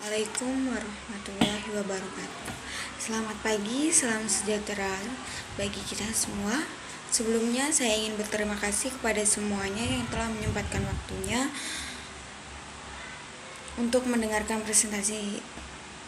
Assalamualaikum warahmatullahi wabarakatuh. Selamat pagi, salam sejahtera bagi kita semua. Sebelumnya saya ingin berterima kasih kepada semuanya yang telah menyempatkan waktunya untuk mendengarkan presentasi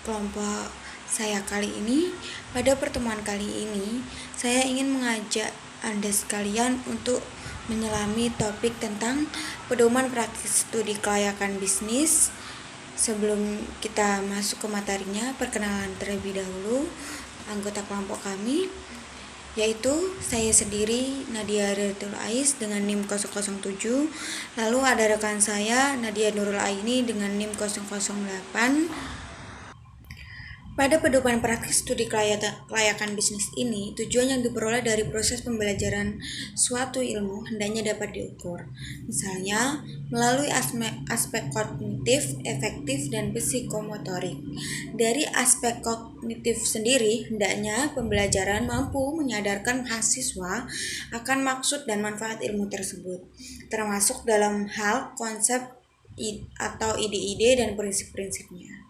kelompok saya kali ini. Pada pertemuan kali ini, saya ingin mengajak Anda sekalian untuk menyelami topik tentang pedoman praktis studi kelayakan bisnis. Sebelum kita masuk ke materinya, perkenalan terlebih dahulu anggota kelompok kami, yaitu saya sendiri Nadia Riatul Ais dengan NIM 007, lalu ada rekan saya Nadia Nurul Aini dengan NIM 008. Pada pedoman praktis studi kelayakan bisnis ini, tujuan yang diperoleh dari proses pembelajaran suatu ilmu hendaknya dapat diukur. Misalnya, melalui aspek kognitif, efektif, dan psikomotorik. Dari aspek kognitif sendiri, hendaknya pembelajaran mampu menyadarkan mahasiswa akan maksud dan manfaat ilmu tersebut, termasuk dalam hal konsep atau ide-ide dan prinsip-prinsipnya.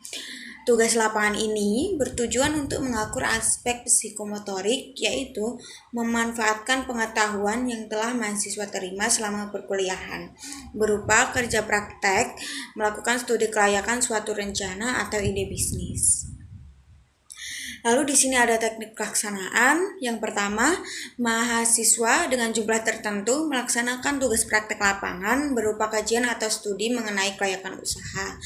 Tugas lapangan ini bertujuan untuk mengatur aspek psikomotorik, yaitu memanfaatkan pengetahuan yang telah mahasiswa terima selama perkuliahan, berupa kerja praktek, melakukan studi kelayakan suatu rencana atau ide bisnis. Lalu di sini ada teknik pelaksanaan. Yang pertama, mahasiswa dengan jumlah tertentu melaksanakan tugas praktek lapangan berupa kajian atau studi mengenai kelayakan usaha.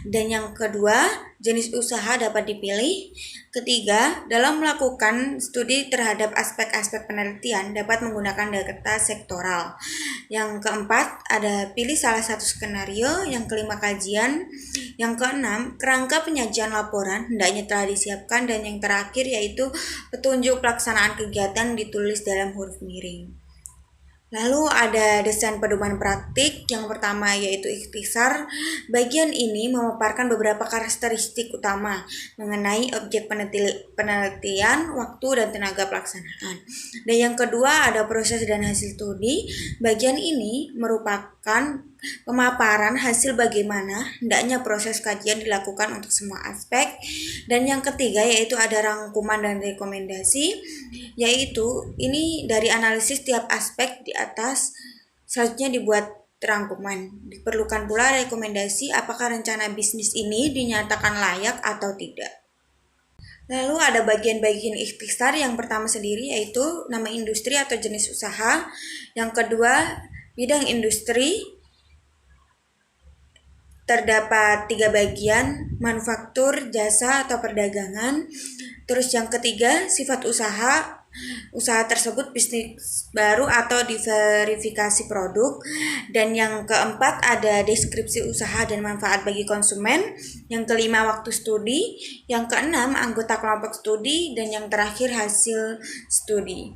Dan yang kedua, jenis usaha dapat dipilih. Ketiga, dalam melakukan studi terhadap aspek-aspek penelitian dapat menggunakan data sektoral. Yang keempat, ada pilih salah satu skenario. Yang kelima, kajian. Yang keenam, kerangka penyajian laporan hendaknya telah disiapkan. Dan yang terakhir yaitu petunjuk pelaksanaan kegiatan ditulis dalam huruf miring. Lalu ada desain pedoman praktik. Yang pertama yaitu ikhtisar. Bagian ini memaparkan beberapa karakteristik utama mengenai objek penelitian, waktu, dan tenaga pelaksanaan. Dan yang kedua ada proses dan hasil studi. Bagian ini merupakan pemaparan hasil bagaimana hendaknya proses kajian dilakukan untuk semua aspek. Dan yang ketiga yaitu ada rangkuman dan rekomendasi, yaitu ini dari analisis tiap aspek di atas, selanjutnya dibuat rangkuman. Diperlukan pula rekomendasi apakah rencana bisnis ini dinyatakan layak atau tidak. Lalu ada bagian-bagian ikhtisar. Yang pertama sendiri yaitu nama industri atau jenis usaha. Yang kedua bidang industri. Terdapat 3 bagian, manufaktur, jasa, atau perdagangan. Terus yang ketiga, sifat usaha. Usaha tersebut bisnis baru atau diverifikasi produk. Dan yang keempat ada deskripsi usaha dan manfaat bagi konsumen. Yang kelima waktu studi. Yang keenam anggota kelompok studi. Dan yang terakhir hasil studi.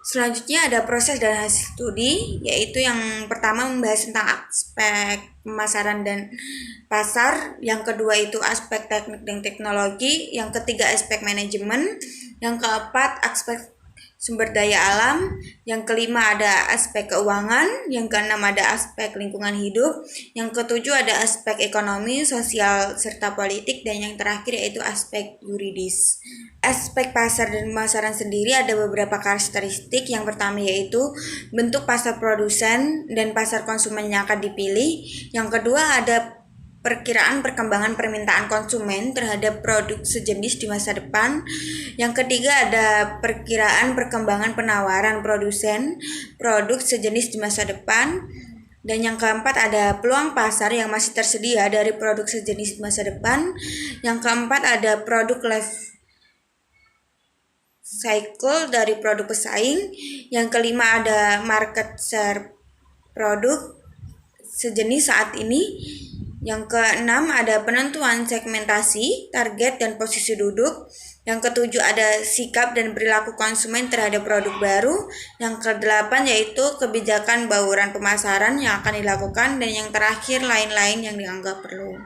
Selanjutnya ada proses dan hasil studi, yaitu yang pertama membahas tentang aspek pemasaran dan pasar, yang kedua itu aspek teknik dan teknologi, yang ketiga aspek manajemen, yang keempat aspek sumber daya alam, yang kelima ada aspek keuangan, yang keenam ada aspek lingkungan hidup, yang ketujuh ada aspek ekonomi, sosial, serta politik, dan yang terakhir yaitu aspek yuridis. Aspek pasar dan pemasaran sendiri ada beberapa karakteristik. Yang pertama yaitu bentuk pasar produsen dan pasar konsumen yang akan dipilih. Yang kedua ada perkiraan perkembangan permintaan konsumen terhadap produk sejenis di masa depan. Yang ketiga ada perkiraan perkembangan penawaran produsen produk sejenis di masa depan. Dan yang keempat ada peluang pasar yang masih tersedia dari produk sejenis di masa depan. Yang keempat ada produk life cycle dari produk pesaing. Yang kelima ada market share produk sejenis saat ini. Yang keenam ada penentuan segmentasi, target, dan posisi duduk. Yang ketujuh ada sikap dan perilaku konsumen terhadap produk baru. Yang kedelapan yaitu kebijakan bauran pemasaran yang akan dilakukan. Dan yang terakhir lain-lain yang dianggap perlu.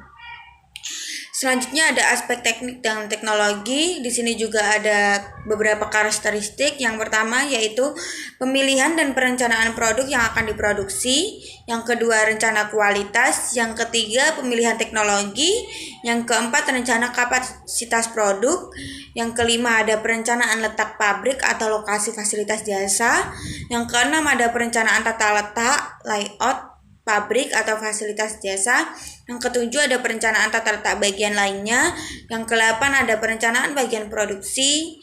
Selanjutnya ada aspek teknik dan teknologi. Di sini juga ada beberapa karakteristik. Yang pertama yaitu pemilihan dan perencanaan produk yang akan diproduksi. Yang kedua rencana kualitas. Yang ketiga pemilihan teknologi. Yang keempat rencana kapasitas produk. Yang kelima ada perencanaan letak pabrik atau lokasi fasilitas jasa. Yang keenam ada perencanaan tata letak, layout pabrik atau fasilitas jasa. Yang ketujuh ada perencanaan tata letak bagian lainnya. Yang kedelapan ada perencanaan bagian produksi.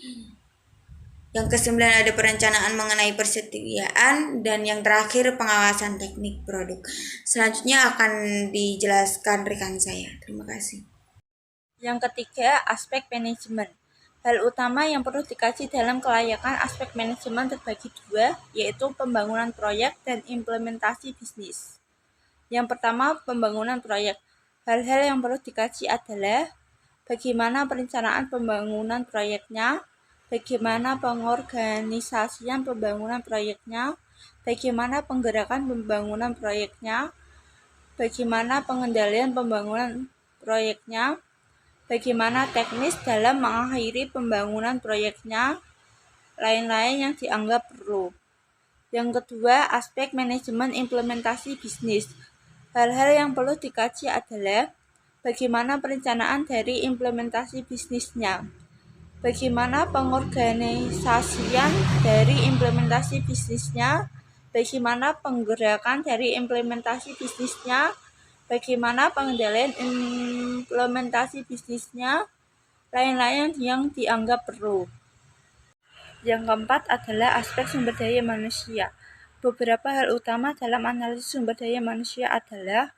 Yang kesembilan ada perencanaan mengenai persediaan. Dan yang terakhir pengawasan teknik produk. Selanjutnya akan dijelaskan rekan saya. Terima kasih. Yang ketiga, aspek manajemen. Hal utama yang perlu dikaji dalam kelayakan aspek manajemen terbagi dua, yaitu pembangunan proyek dan implementasi bisnis. Yang pertama, pembangunan proyek. Hal-hal yang perlu dikaji adalah bagaimana perencanaan pembangunan proyeknya, bagaimana pengorganisasian pembangunan proyeknya, bagaimana penggerakan pembangunan proyeknya, bagaimana pengendalian pembangunan proyeknya, bagaimana teknis dalam mengakhiri pembangunan proyeknya, lain-lain yang dianggap perlu. Yang kedua, aspek manajemen implementasi bisnis. Hal-hal yang perlu dikaji adalah bagaimana perencanaan dari implementasi bisnisnya, bagaimana pengorganisasian dari implementasi bisnisnya, bagaimana penggerakan dari implementasi bisnisnya, bagaimana pengendalian implementasi bisnisnya, lain-lain yang dianggap perlu. Yang keempat adalah aspek sumber daya manusia. Beberapa hal utama dalam analisis sumber daya manusia adalah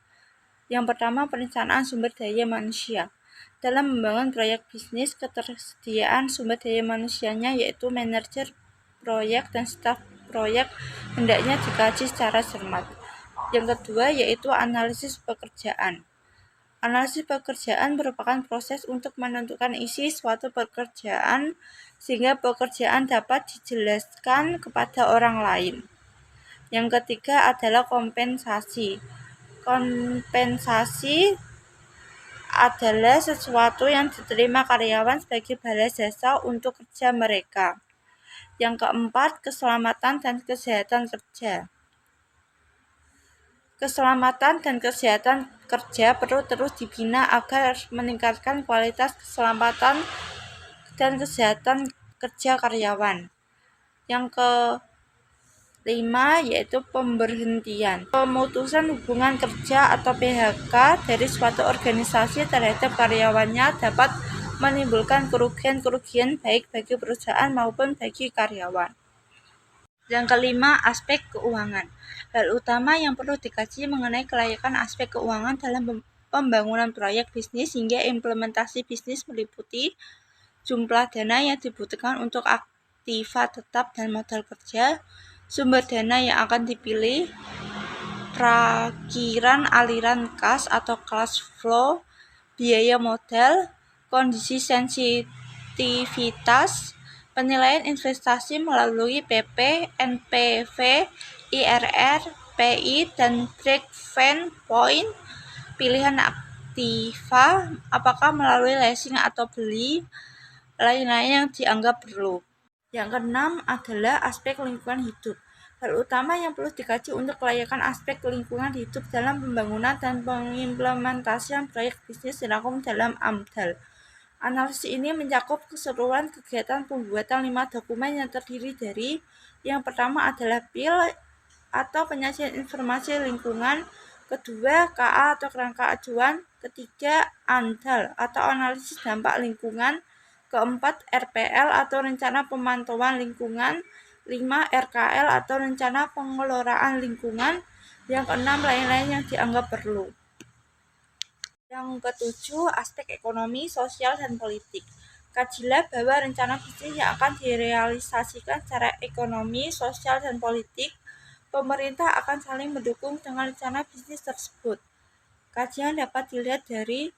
yang pertama, perencanaan sumber daya manusia. Dalam membangun proyek bisnis, ketersediaan sumber daya manusianya yaitu manajer proyek dan staf proyek hendaknya dikaji secara cermat. Yang kedua yaitu analisis pekerjaan. Analisis pekerjaan merupakan proses untuk menentukan isi suatu pekerjaan sehingga pekerjaan dapat dijelaskan kepada orang lain. Yang ketiga adalah kompensasi. Kompensasi adalah sesuatu yang diterima karyawan sebagai balas jasa untuk kerja mereka. Yang keempat, keselamatan dan kesehatan kerja. Keselamatan dan kesehatan kerja perlu terus dibina agar meningkatkan kualitas keselamatan dan kesehatan kerja karyawan. Yang kelima yaitu pemberhentian. Pemutusan hubungan kerja atau PHK dari suatu organisasi terhadap karyawannya dapat menimbulkan kerugian-kerugian baik bagi perusahaan maupun bagi karyawan. Yang kelima, aspek keuangan. Hal utama yang perlu dikaji mengenai kelayakan aspek keuangan dalam pembangunan proyek bisnis hingga implementasi bisnis meliputi jumlah dana yang dibutuhkan untuk aktiva tetap dan modal kerja, sumber dana yang akan dipilih, prakiraan aliran kas atau cash flow, biaya modal, kondisi sensitivitas, penilaian investasi melalui PP, NPV, IRR, PI, dan break-even point, pilihan aktiva, apakah melalui leasing atau beli, lain-lain yang dianggap perlu. Yang keenam adalah aspek lingkungan hidup. Hal utama yang perlu dikaji untuk kelayakan aspek lingkungan hidup dalam pembangunan dan pengimplementasian proyek bisnis dirangkum dalam AMDAL. Analisis ini mencakup keseluruhan kegiatan pembuatan 5 dokumen yang terdiri dari yang pertama adalah PIL atau penyajian informasi lingkungan, kedua KA atau kerangka acuan, ketiga ANDAL atau analisis dampak lingkungan, keempat RPL atau rencana pemantauan lingkungan, 5 RKL atau rencana pengelolaan lingkungan, yang keenam lain-lain yang dianggap perlu. Yang ketujuh, aspek ekonomi, sosial, dan politik. Kajilah bahwa rencana bisnis yang akan direalisasikan secara ekonomi, sosial, dan politik, pemerintah akan saling mendukung dengan rencana bisnis tersebut. Kajian dapat dilihat dari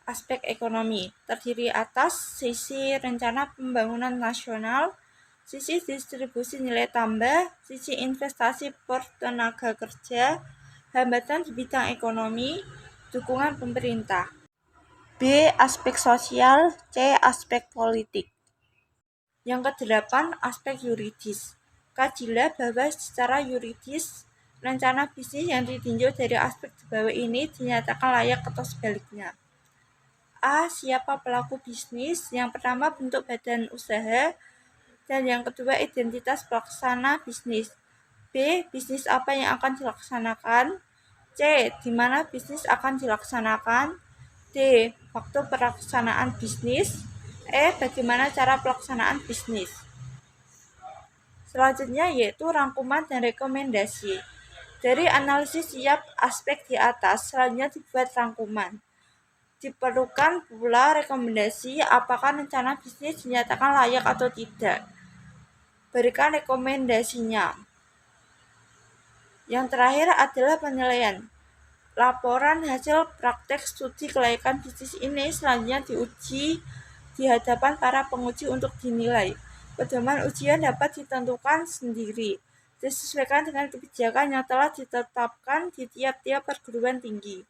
aspek ekonomi, terdiri atas sisi rencana pembangunan nasional, sisi distribusi nilai tambah, sisi investasi per tenaga kerja, hambatan di bidang ekonomi, dukungan pemerintah. B. Aspek sosial. C. Aspek politik. Yang kedelapan, aspek yuridis. Kajilah bahwa secara yuridis, rencana bisnis yang ditinjau dari aspek di bawah ini dinyatakan layak atau sebaliknya. A. Siapa pelaku bisnis? Yang pertama, bentuk badan usaha. Dan yang kedua, identitas pelaksana bisnis. B. Bisnis apa yang akan dilaksanakan? C. Di mana bisnis akan dilaksanakan? D. Waktu pelaksanaan bisnis. E. Bagaimana cara pelaksanaan bisnis. Selanjutnya yaitu rangkuman dan rekomendasi. Dari analisis siap aspek di atas, selanjutnya dibuat rangkuman. Diperlukan pula rekomendasi apakah rencana bisnis dinyatakan layak atau tidak. Berikan rekomendasinya. Yang terakhir adalah penilaian. Laporan hasil praktek studi kelayakan bisnis ini selanjutnya diuji di hadapan para penguji untuk dinilai. Pedoman ujian dapat ditentukan sendiri, disesuaikan dengan kebijakan yang telah ditetapkan di tiap-tiap perguruan tinggi.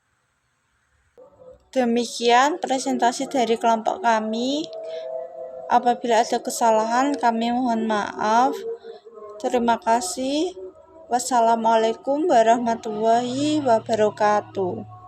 Demikian presentasi dari kelompok kami. Apabila ada kesalahan, kami mohon maaf. Terima kasih. Wassalamualaikum warahmatullahi wabarakatuh.